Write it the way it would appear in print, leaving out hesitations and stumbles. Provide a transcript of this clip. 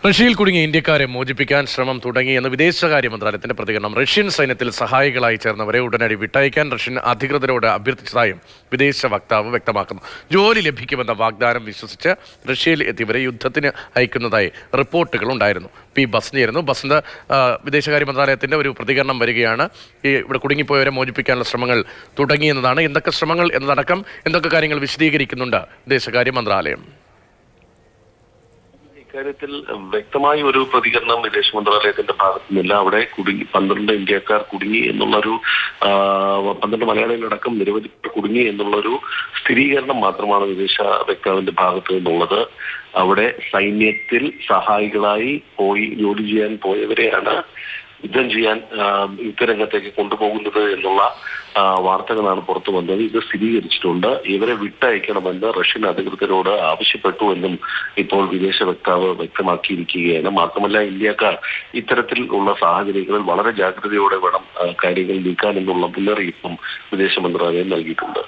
റഷ്യയിൽ കുടുങ്ങിയ ഇന്ത്യക്കാരെ മോചിപ്പിക്കാൻ ശ്രമം തുടങ്ങിയെന്ന് വിദേശകാര്യ മന്ത്രാലയത്തിന്റെ പ്രതികരണം. റഷ്യൻ സൈന്യത്തിൽ സഹായികളായി ചേർന്നവരെ ഉടനടി വിട്ടയക്കാൻ റഷ്യൻ അധികൃതരോട് അഭ്യർത്ഥിച്ചതായും വിദേശ വക്താവ് വ്യക്തമാക്കുന്നു. ജോലി ലഭിക്കുമെന്ന വാഗ്ദാനം വിശ്വസിച്ച് റഷ്യയിൽ എത്തിയവരെ യുദ്ധത്തിന് അയക്കുന്നതായി റിപ്പോർട്ടുകൾ ഉണ്ടായിരുന്നു. പി ബസ്നിയായിരുന്നു. ബസന്ത്, വിദേശകാര്യ മന്ത്രാലയത്തിന്റെ ഒരു പ്രതികരണം വരികയാണ്. ഇവിടെ കുടുങ്ങിപ്പോയവരെ മോചിപ്പിക്കാനുള്ള ശ്രമങ്ങൾ തുടങ്ങിയെന്നതാണ്. എന്തൊക്കെ ശ്രമങ്ങൾ എന്നതടക്കം എന്തൊക്കെ കാര്യങ്ങൾ വിശദീകരിക്കുന്നുണ്ട് വിദേശകാര്യ മന്ത്രാലയം? ഇക്കാര്യത്തിൽ വ്യക്തമായ ഒരു പ്രതികരണം വിദേശ മന്ത്രാലയത്തിന്റെ ഭാഗത്തു നിന്നില്ല. അവിടെ 12 ഇന്ത്യക്കാർ കുടുങ്ങി എന്നുള്ളൊരു 12 മലയാളികളടക്കം നിരവധി കുടുങ്ങി എന്നുള്ളൊരു സ്ഥിരീകരണം മാത്രമാണ് വിദേശ വക്താവിന്റെ ഭാഗത്തു നിന്നുള്ളത്. അവിടെ സൈന്യത്തിൽ സഹായികളായി ജോലി ചെയ്യാൻ പോയവരെയാണ് യുദ്ധം ചെയ്യാൻ യുദ്ധരംഗത്തേക്ക് കൊണ്ടുപോകുന്നത് എന്നുള്ള വാർത്തകളാണ് പുറത്തു വന്നത്. ഇത് സ്ഥിരീകരിച്ചിട്ടുണ്ട്. ഇവരെ വിട്ടയക്കണമെന്ന് റഷ്യൻ അധികൃതരോട് ആവശ്യപ്പെട്ടു എന്നും ഇപ്പോൾ വിദേശ വക്താവ് വ്യക്തമാക്കിയിരിക്കുകയാണ്. മാത്രമല്ല, ഇന്ത്യക്കാർ ഇത്തരത്തിൽ ഉള്ള സാഹചര്യങ്ങളിൽ വളരെ ജാഗ്രതയോടെ വേണം കാര്യങ്ങൾ നീക്കാൻ എന്നുള്ള മുന്നറിയിപ്പും വിദേശ മന്ത്രാലയം നൽകിയിട്ടുണ്ട്.